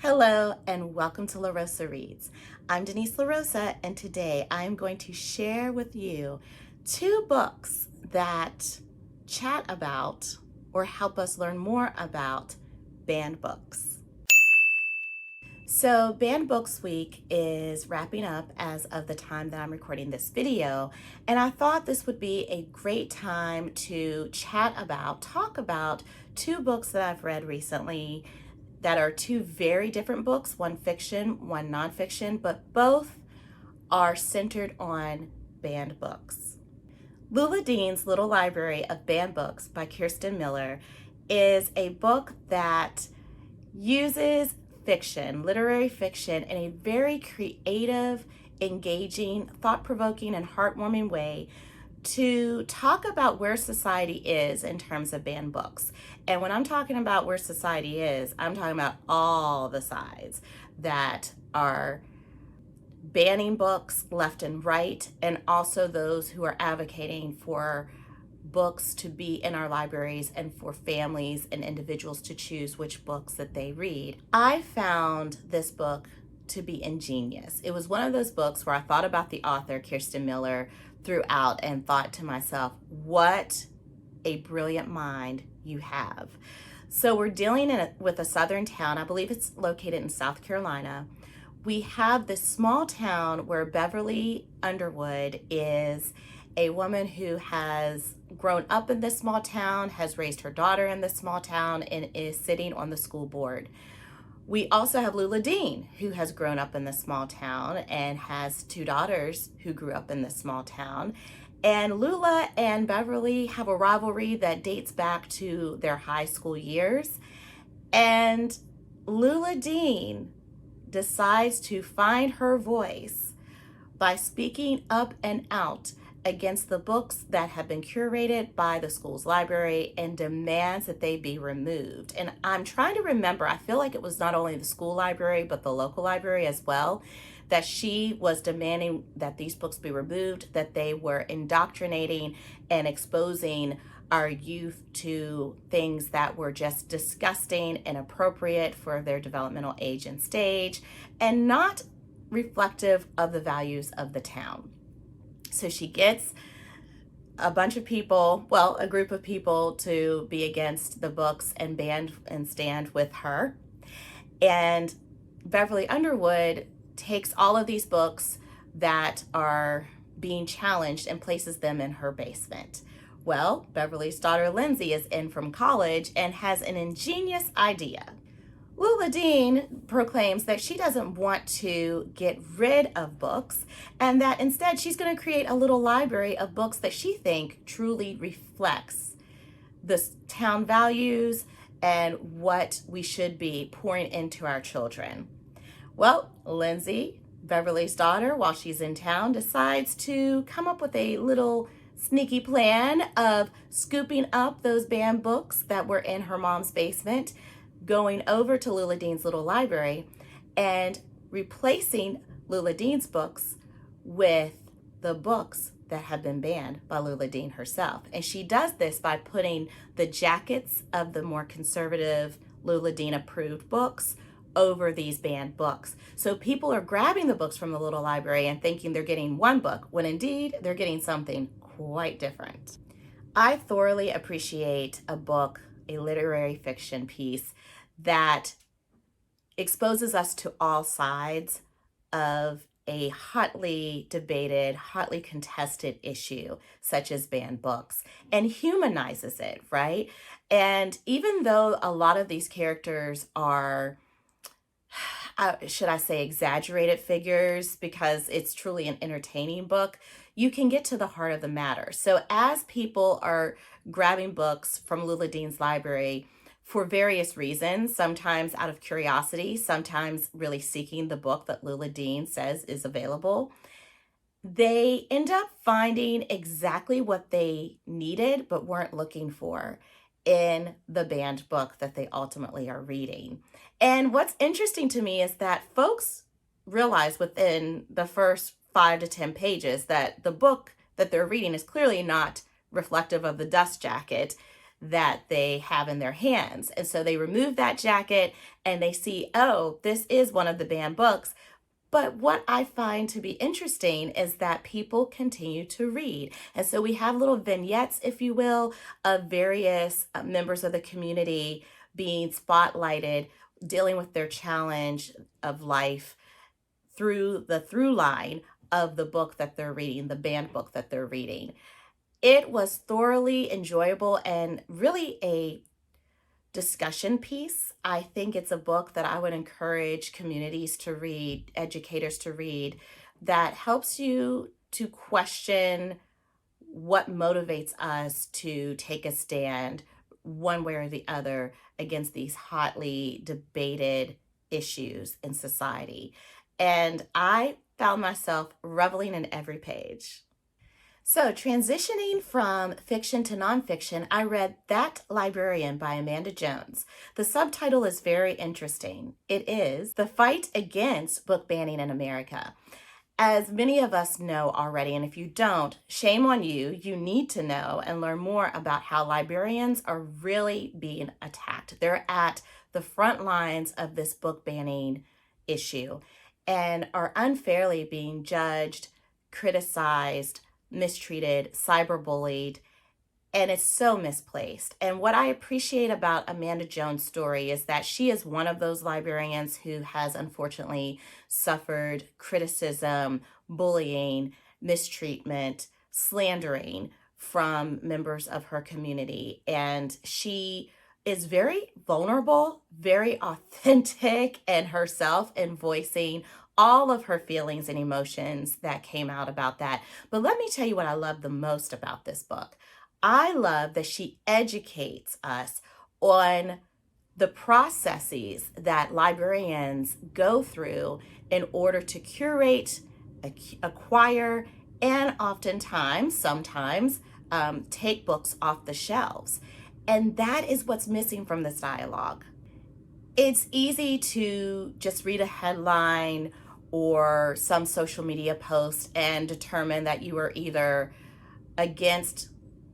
Hello and welcome to La Rosa Reads. I'm Denise La Rosa, and today I am going to share with you two books that chat about or help us learn more about banned books. So Banned Books Week is wrapping up as of the time that I'm recording this video, and I thought this would be a great time to talk about two books that I've read recently that are two very different books, one fiction, one nonfiction, but both are centered on banned books. Lula Dean's Little Library of Banned Books by Kirsten Miller is a book that uses fiction, literary fiction, in a very creative, engaging, thought-provoking, and heartwarming way to talk about where society is in terms of banned books. And when I'm talking about where society is, I'm talking about all the sides that are banning books left and right, and also those who are advocating for books to be in our libraries and for families and individuals to choose which books that they read. I found this book to be ingenious. It was one of those books where I thought about the author, Kirsten Miller, throughout and thought to myself, what a brilliant mind you have. So we're dealing with a southern town. I believe it's located in South Carolina. We have this small town where Beverly Underwood is a woman who has grown up in this small town, has raised her daughter in this small town, and is sitting on the school board. We also have Lula Dean, who has grown up in this small town and has two daughters who grew up in this small town. And Lula and Beverly have a rivalry that dates back to their high school years. And Lula Dean decides to find her voice by speaking up and out against the books that have been curated by the school's library and demands that they be removed. And I'm trying to remember, I feel like it was not only the school library, but the local library as well, that she was demanding that these books be removed, that they were indoctrinating and exposing our youth to things that were just disgusting, inappropriate for their developmental age and stage, and not reflective of the values of the town. So she gets a bunch of people, well, a group of people to be against the books and band and stand with her. And Beverly Underwood takes all of these books that are being challenged and places them in her basement. Well, Beverly's daughter Lindsay is in from college and has an ingenious idea. Lula Dean proclaims that she doesn't want to get rid of books and that instead she's going to create a little library of books that she thinks truly reflects the town values and what we should be pouring into our children. Well, Lindsay, Beverly's daughter, while she's in town, decides to come up with a little sneaky plan of scooping up those banned books that were in her mom's basement, going over to Lula Dean's little library and replacing Lula Dean's books with the books that have been banned by Lula Dean herself. And she does this by putting the jackets of the more conservative Lula Dean approved books over these banned books. So people are grabbing the books from the little library and thinking they're getting one book, when indeed they're getting something quite different. I thoroughly appreciate a book, a literary fiction piece that exposes us to all sides of a hotly debated, hotly contested issue, such as banned books, and humanizes it, right? And even though a lot of these characters are, should I say, exaggerated figures, because it's truly an entertaining book, you can get to the heart of the matter. So as people are grabbing books from Lula Dean's library for various reasons, sometimes out of curiosity, sometimes really seeking the book that Lula Dean says is available, they end up finding exactly what they needed but weren't looking for in the banned book that they ultimately are reading. And what's interesting to me is that folks realize within the first 5 to 10 pages that the book that they're reading is clearly not reflective of the dust jacket that they have in their hands. And so they remove that jacket and they see, oh, this is one of the banned books. But what I find to be interesting is that people continue to read. And so we have little vignettes, if you will, of various members of the community being spotlighted, dealing with their challenge of life through the through line of the book that they're reading, the banned book that they're reading. It was thoroughly enjoyable and really a discussion piece. I think it's a book that I would encourage communities to read, educators to read, that helps you to question what motivates us to take a stand one way or the other against these hotly debated issues in society. And I found myself reveling in every page. So, transitioning from fiction to nonfiction, I read That Librarian by Amanda Jones. The subtitle is very interesting. It is The Fight Against Book Banning in America. As many of us know already, and if you don't, shame on you, you need to know and learn more about how librarians are really being attacked. They're at the front lines of this book banning issue and are unfairly being judged, criticized, mistreated, cyberbullied, and it's so misplaced. And what I appreciate about Amanda Jones' story is that she is one of those librarians who has unfortunately suffered criticism, bullying, mistreatment, slandering from members of her community. And she is very vulnerable, very authentic and herself in voicing all of her feelings and emotions that came out about that. But let me tell you what I love the most about this book. I love that she educates us on the processes that librarians go through in order to curate, acquire, and sometimes, take books off the shelves. And that is what's missing from this dialogue. It's easy to just read a headline or some social media post and determine that you are either against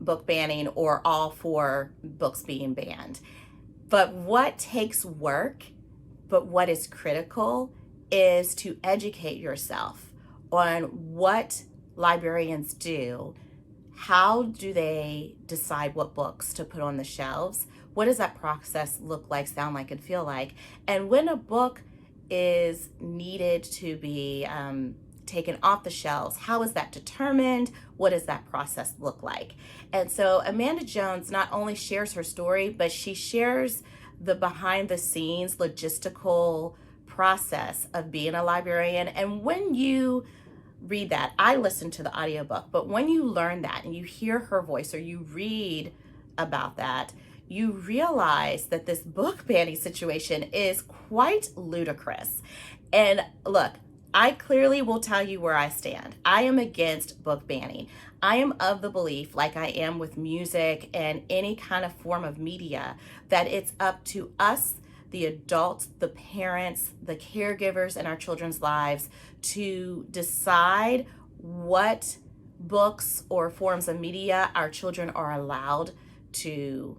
book banning or all for books being banned. But what takes work, but what is critical, is to educate yourself on what librarians do. How do they decide what books to put on the shelves? What does that process look like, sound like, and feel like? And when a book is needed to be taken off the shelves, how is that determined? What does that process look like? And so Amanda Jones not only shares her story, but she shares the behind the scenes logistical process of being a librarian. And when you read that, I listened to the audiobook, but when you learn that and you hear her voice or you read about that, you realize that this book banning situation is quite ludicrous. And look, I clearly will tell you where I stand. I am against book banning. I am of the belief, like I am with music and any kind of form of media, that it's up to us, the adults, the parents, the caregivers in our children's lives, to decide what books or forms of media our children are allowed to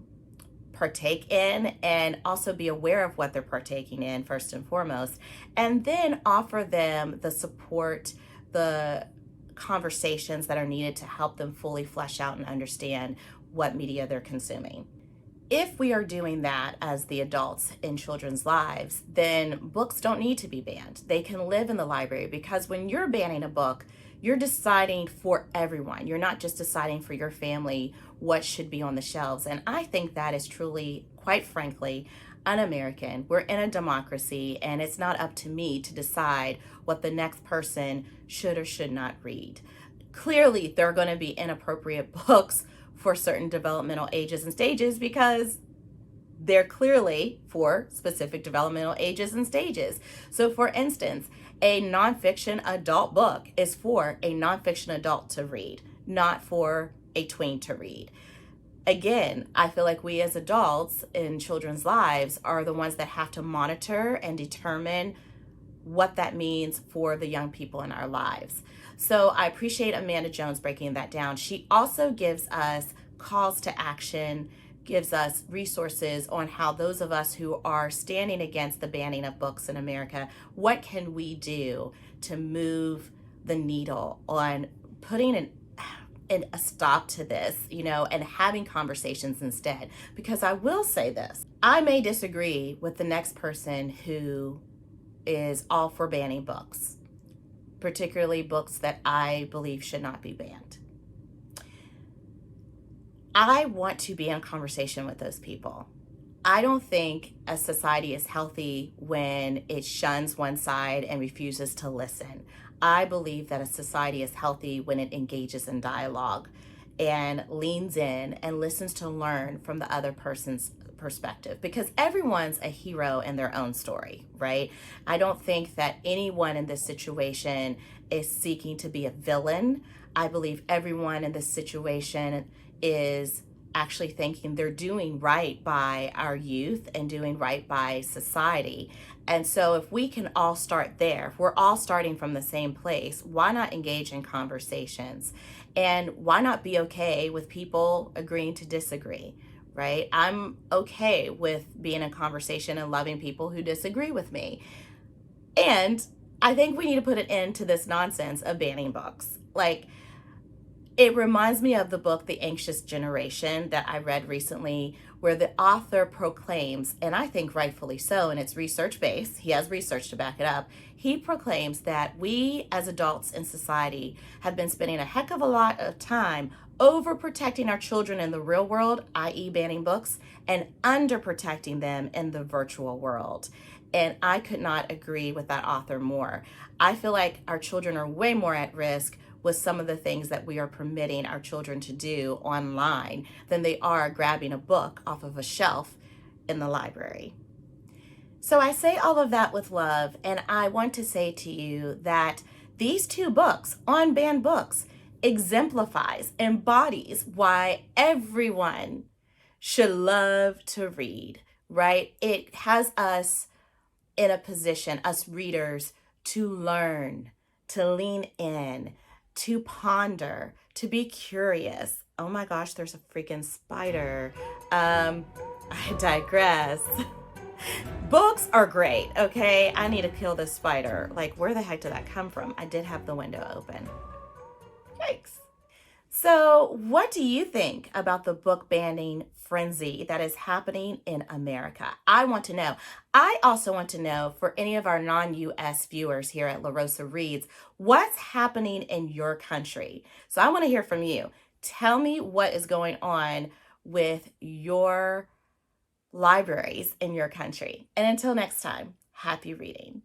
partake in, and also be aware of what they're partaking in first and foremost, and then offer them the support, the conversations that are needed to help them fully flesh out and understand what media they're consuming. If we are doing that as the adults in children's lives, then books don't need to be banned. They can live in the library, because when you're banning a book, you're deciding for everyone. You're not just deciding for your family what should be on the shelves. And I think that is truly, quite frankly, un-American. We're in a democracy, and it's not up to me to decide what the next person should or should not read. Clearly, there are going to be inappropriate books for certain developmental ages and stages, because they're clearly for specific developmental ages and stages. So for instance, a nonfiction adult book is for a nonfiction adult to read, not for a tween to read. Again, I feel like we as adults in children's lives are the ones that have to monitor and determine what that means for the young people in our lives. So I appreciate Amanda Jones breaking that down. She also gives us calls to action gives us resources on how those of us who are standing against the banning of books in America, what can we do to move the needle on putting a stop to this, and having conversations instead. Because I will say this, I may disagree with the next person who is all for banning books, particularly books that I believe should not be banned. I want to be in conversation with those people. I don't think a society is healthy when it shuns one side and refuses to listen. I believe that a society is healthy when it engages in dialogue and leans in and listens to learn from the other person's perspective, because everyone's a hero in their own story, right? I don't think that anyone in this situation is seeking to be a villain. I believe everyone in this situation is actually thinking they're doing right by our youth and doing right by society. And so if we can all start there, if we're all starting from the same place, why not engage in conversations? And why not be okay with people agreeing to disagree, right? I'm okay with being in conversation and loving people who disagree with me. And I think we need to put an end to this nonsense of banning books. Like, it reminds me of the book, The Anxious Generation, that I read recently, where the author proclaims, and I think rightfully so, and it's research-based, he has research to back it up, he proclaims that we as adults in society have been spending a heck of a lot of time overprotecting our children in the real world, i.e. banning books, and underprotecting them in the virtual world. And I could not agree with that author more. I feel like our children are way more at risk with some of the things that we are permitting our children to do online than they are grabbing a book off of a shelf in the library. So I say all of that with love, and I want to say to you that these two books, on banned books, embodies why everyone should love to read, right? It has us in a position, us readers, to learn, to lean in, to ponder, to be curious. Oh my gosh, there's a freaking spider. I digress. Books are great, okay? I need to kill this spider. Like, where the heck did that come from? I did have the window open. Yikes. So, what do you think about the book banning frenzy that is happening in America? I want to know. I also want to know, for any of our non-US viewers here at La Rosa Reads, what's happening in your country? So I want to hear from you. Tell me what is going on with your libraries in your country. And until next time, happy reading.